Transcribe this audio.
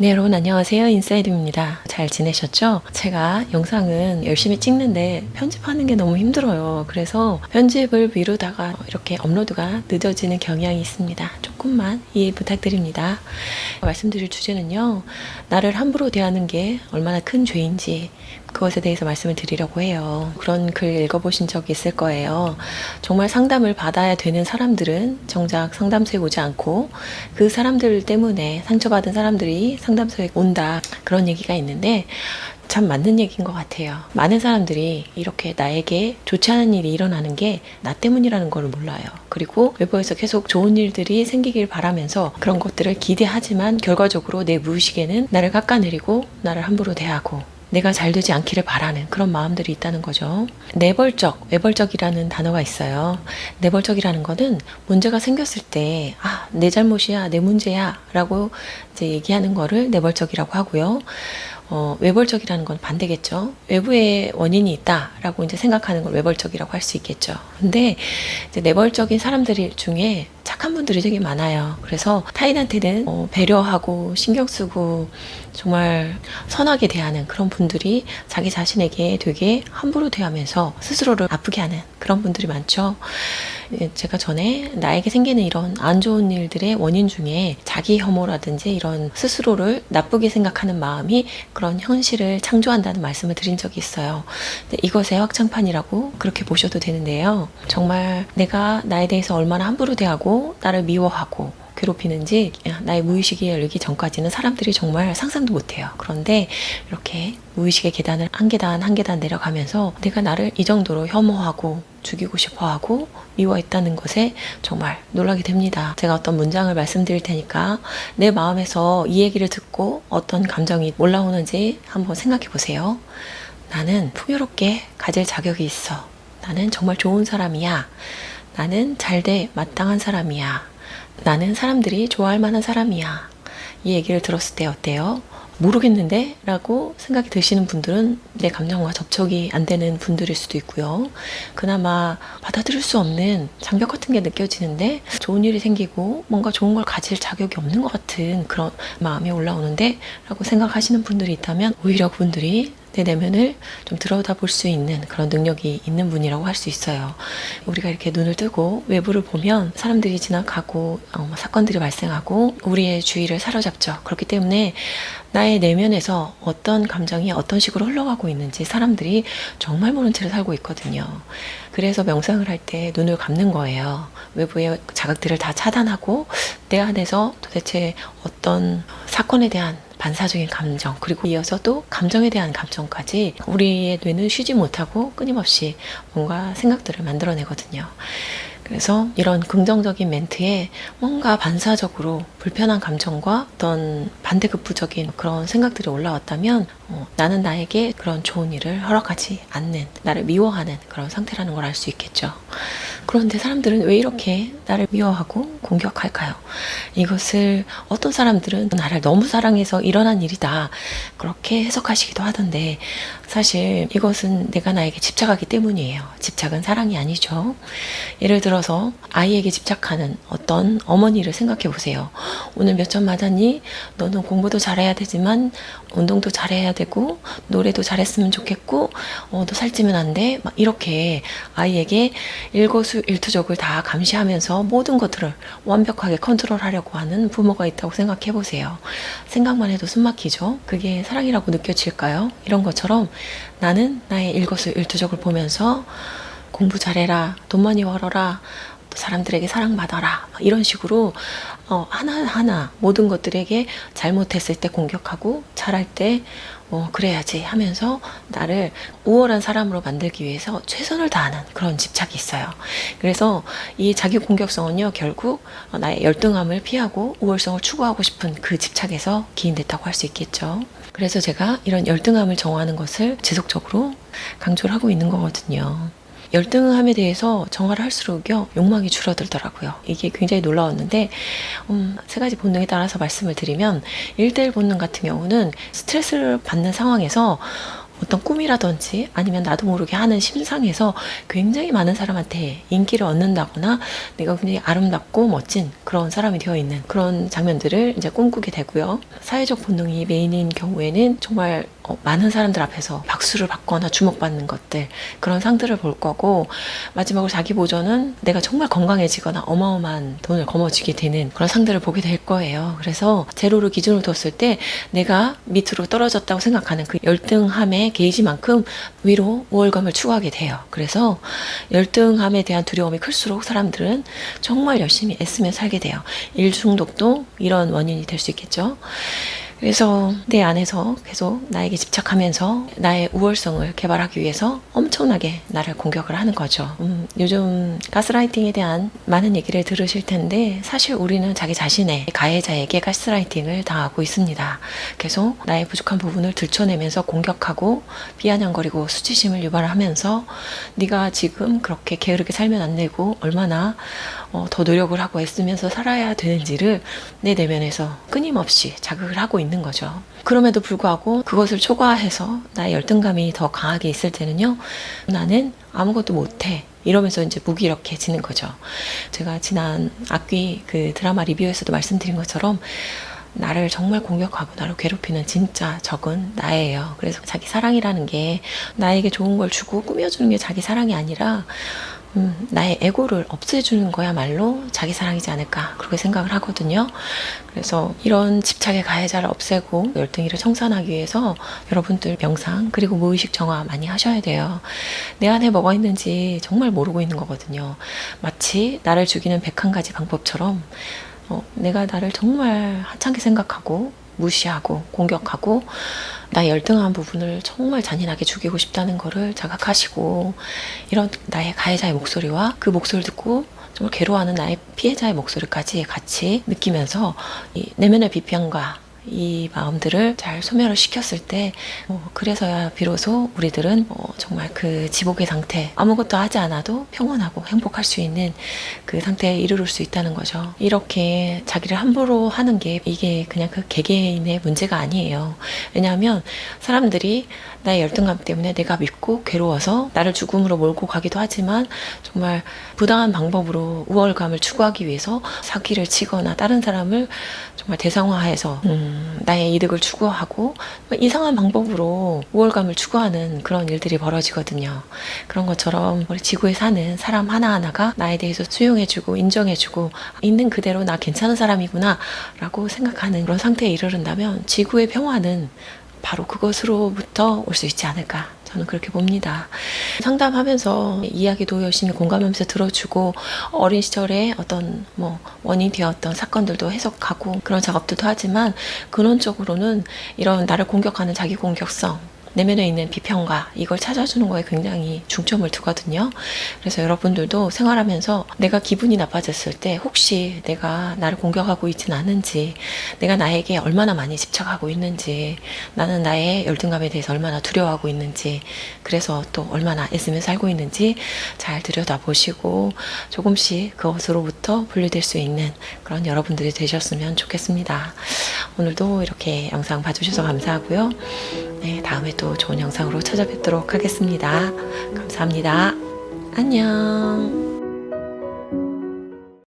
네, 여러분 안녕하세요. 인사이드입니다. 잘 지내셨죠? 제가 영상은 열심히 찍는데 편집하는 게 너무 힘들어요. 그래서 편집을 미루다가 이렇게 업로드가 늦어지는 경향이 있습니다. 조금만 이해 부탁드립니다. 말씀드릴 주제는요. 나를 함부로 대하는 게 얼마나 큰 죄인지 그것에 대해서 말씀을 드리려고 해요. 그런 글 읽어보신 적이 있을 거예요. 정말 상담을 받아야 되는 사람들은 정작 상담소에 오지 않고 그 사람들 때문에 상처받은 사람들이 상담소에 온다. 그런 얘기가 있는데 참 맞는 얘기인 것 같아요. 많은 사람들이 이렇게 나에게 좋지 않은 일이 일어나는 게 나 때문이라는 걸 몰라요. 그리고 외부에서 계속 좋은 일들이 생기길 바라면서 그런 것들을 기대하지만 결과적으로 내 무의식에는 나를 깎아내리고 나를 함부로 대하고 내가 잘 되지 않기를 바라는 그런 마음들이 있다는 거죠. 내벌적, 외벌적이라는 단어가 있어요. 내벌적이라는 거는 문제가 생겼을 때 내 잘못이야, 내 문제야 라고 이제 얘기하는 거를 내벌적이라고 하고요. 외벌적이라는 건 반대겠죠. 외부에 원인이 있다라고 이제 생각하는 걸 외벌적이라고 할 수 있겠죠. 근데 이제 내벌적인 사람들 중에 착한 분들이 되게 많아요. 그래서 타인한테는 배려하고 신경 쓰고 정말 선하게 대하는 그런 분들이 자기 자신에게 되게 함부로 대하면서 스스로를 아프게 하는 그런 분들이 많죠. 제가 전에 나에게 생기는 이런 안 좋은 일들의 원인 중에 자기 혐오라든지 이런 스스로를 나쁘게 생각하는 마음이 그런 현실을 창조한다는 말씀을 드린 적이 있어요. 이것의 확장판이라고 그렇게 보셔도 되는데요. 정말 내가 나에 대해서 얼마나 함부로 대하고 나를 미워하고 괴롭히는지 나의 무의식에 열리기 전까지는 사람들이 정말 상상도 못해요. 그런데 이렇게 무의식의 계단을 한 계단 한 계단 내려가면서 내가 나를 이 정도로 혐오하고 죽이고 싶어하고 미워했다는 것에 정말 놀라게 됩니다. 제가 어떤 문장을 말씀드릴 테니까 내 마음에서 이 얘기를 듣고 어떤 감정이 올라오는지 한번 생각해 보세요. 나는 풍요롭게 가질 자격이 있어. 나는 정말 좋은 사람이야. 나는 잘돼 마땅한 사람이야. 나는 사람들이 좋아할 만한 사람이야. 이 얘기를 들었을 때 어때요? 모르겠는데? 라고 생각이 드시는 분들은 내 감정과 접촉이 안 되는 분들일 수도 있고요. 그나마 받아들일 수 없는 장벽 같은 게 느껴지는데 좋은 일이 생기고 뭔가 좋은 걸 가질 자격이 없는 것 같은 그런 마음이 올라오는데? 라고 생각하시는 분들이 있다면 오히려 그분들이 내 내면을 좀 들여다볼 수 있는 그런 능력이 있는 분이라고 할 수 있어요. 우리가 이렇게 눈을 뜨고 외부를 보면 사람들이 지나가고 사건들이 발생하고 우리의 주의를 사로잡죠. 그렇기 때문에 나의 내면에서 어떤 감정이 어떤 식으로 흘러가고 있는지 사람들이 정말 모른 채로 살고 있거든요. 그래서 명상을 할 때 눈을 감는 거예요. 외부의 자극들을 다 차단하고 내 안에서 도대체 어떤 사건에 대한 반사적인 감정, 그리고 이어서 또 감정에 대한 감정까지 우리의 뇌는 쉬지 못하고 끊임없이 뭔가 생각들을 만들어내거든요. 그래서 이런 긍정적인 멘트에 뭔가 반사적으로 불편한 감정과 어떤 반대급부적인 그런 생각들이 올라왔다면 나는 나에게 그런 좋은 일을 허락하지 않는, 나를 미워하는 그런 상태라는 걸 알 수 있겠죠. 그런데 사람들은 왜 이렇게 나를 미워하고 공격할까요? 이것을 어떤 사람들은 나를 너무 사랑해서 일어난 일이다 그렇게 해석하시기도 하던데 사실 이것은 내가 나에게 집착하기 때문이에요. 집착은 사랑이 아니죠. 예를 들어서 아이에게 집착하는 어떤 어머니를 생각해 보세요. 오늘 몇 점 맞았니? 너는 공부도 잘해야 되지만 운동도 잘해야 되고 노래도 잘했으면 좋겠고 너 살찌면 안 돼. 막 이렇게 아이에게 일거수일투족을 다 감시하면서 모든 것들을 완벽하게 컨트롤하려고 하는 부모가 있다고 생각해 보세요. 생각만 해도 숨 막히죠. 그게 사랑이라고 느껴질까요? 이런 것처럼 나는 나의 일거수일투족을 보면서 공부 잘해라, 돈 많이 벌어라, 또 사람들에게 사랑받아라 이런 식으로 하나하나 모든 것들에게 잘못했을 때 공격하고 잘할 때 그래야지 하면서 나를 우월한 사람으로 만들기 위해서 최선을 다하는 그런 집착이 있어요. 그래서 이 자기 공격성은요 결국 나의 열등함을 피하고 우월성을 추구하고 싶은 그 집착에서 기인됐다고 할 수 있겠죠. 그래서 제가 이런 열등함을 정화하는 것을 지속적으로 강조를 하고 있는 거거든요. 열등함에 대해서 정화를 할수록요 욕망이 줄어들더라고요. 이게 굉장히 놀라웠는데 세 가지 본능에 따라서 말씀을 드리면 1대1 본능 같은 경우는 스트레스를 받는 상황에서 어떤 꿈이라든지 아니면 나도 모르게 하는 심상에서 굉장히 많은 사람한테 인기를 얻는다거나 내가 굉장히 아름답고 멋진 그런 사람이 되어 있는 그런 장면들을 이제 꿈꾸게 되고요. 사회적 본능이 메인인 경우에는 정말 많은 사람들 앞에서 박수를 받거나 주목받는 것들, 그런 상들을 볼 거고, 마지막으로 자기 보전은 내가 정말 건강해지거나 어마어마한 돈을 거머쥐게 되는 그런 상들을 보게 될 거예요. 그래서 제로를 기준으로 뒀을 때 내가 밑으로 떨어졌다고 생각하는 그 열등함의 게이지만큼 위로 우월감을 추구하게 돼요. 그래서 열등함에 대한 두려움이 클수록 사람들은 정말 열심히 애쓰며 살게 돼요. 일 중독도 이런 원인이 될 수 있겠죠. 그래서 내 안에서 계속 나에게 집착하면서 나의 우월성을 개발하기 위해서 엄청나게 나를 공격을 하는 거죠. 요즘 가스라이팅에 대한 많은 얘기를 들으실 텐데 사실 우리는 자기 자신의 가해자에게 가스라이팅을 당하고 있습니다. 계속 나의 부족한 부분을 들춰내면서 공격하고 비아냥거리고 수치심을 유발하면서 네가 지금 그렇게 게으르게 살면 안 되고 얼마나 더 노력을 하고 애쓰면서 살아야 되는지를 내 내면에서 끊임없이 자극을 하고 있는 거죠. 그럼에도 불구하고 그것을 초과해서 나의 열등감이 더 강하게 있을 때는요, 나는 아무것도 못해 이러면서 이제 무기력해지는 거죠. 제가 지난 악귀 그 드라마 리뷰에서도 말씀드린 것처럼 나를 정말 공격하고 나를 괴롭히는 진짜 적은 나예요. 그래서 자기 사랑이라는 게 나에게 좋은 걸 주고 꾸며주는 게 자기 사랑이 아니라 나의 에고를 없애주는 거야말로 자기 사랑이지 않을까 그렇게 생각을 하거든요. 그래서 이런 집착의 가해자를 없애고 열등이를 청산하기 위해서 여러분들 명상 그리고 무의식 정화 많이 하셔야 돼요. 내 안에 뭐가 있는지 정말 모르고 있는 거거든요. 마치 나를 죽이는 101가지 방법처럼 내가 나를 정말 하찮게 생각하고 무시하고 공격하고 나의 열등한 부분을 정말 잔인하게 죽이고 싶다는 거를 자각하시고, 이런 나의 가해자의 목소리와 그 목소리를 듣고 정말 괴로워하는 나의 피해자의 목소리까지 같이 느끼면서 이 내면의 비평과 이 마음들을 잘 소멸을 시켰을 때 그래서야 비로소 우리들은 정말 그 지복의 상태, 아무것도 하지 않아도 평온하고 행복할 수 있는 그 상태에 이르를 수 있다는 거죠. 이렇게 자기를 함부로 하는 게 이게 그냥 그 개개인의 문제가 아니에요. 왜냐하면 사람들이 나의 열등감 때문에 내가 밉고 괴로워서 나를 죽음으로 몰고 가기도 하지만 정말 부당한 방법으로 우월감을 추구하기 위해서 사기를 치거나 다른 사람을 정말 대상화해서 나의 이득을 추구하고 이상한 방법으로 우월감을 추구하는 그런 일들이 벌어지거든요. 그런 것처럼 우리 지구에 사는 사람 하나하나가 나에 대해서 수용해주고 인정해주고 있는 그대로 나 괜찮은 사람이구나 라고 생각하는 그런 상태에 이르른다면 지구의 평화는 바로 그것으로부터 올 수 있지 않을까, 저는 그렇게 봅니다. 상담하면서 이야기도 열심히 공감하면서 들어주고 어린 시절에 어떤 원인이 되었던 사건들도 해석하고 그런 작업들도 하지만 근원적으로는 이런 나를 공격하는 자기 공격성, 내면에 있는 비평가, 이걸 찾아주는 거에 굉장히 중점을 두거든요. 그래서 여러분들도 생활하면서 내가 기분이 나빠졌을 때 혹시 내가 나를 공격하고 있진 않은지, 내가 나에게 얼마나 많이 집착하고 있는지, 나는 나의 열등감에 대해서 얼마나 두려워하고 있는지, 그래서 또 얼마나 애쓰며 살고 있는지 잘 들여다보시고 조금씩 그것으로부터 분리될 수 있는 그런 여러분들이 되셨으면 좋겠습니다. 오늘도 이렇게 영상 봐주셔서 감사하고요. 네, 다음에 또 좋은 영상으로 찾아뵙도록 하겠습니다. 감사합니다. 안녕.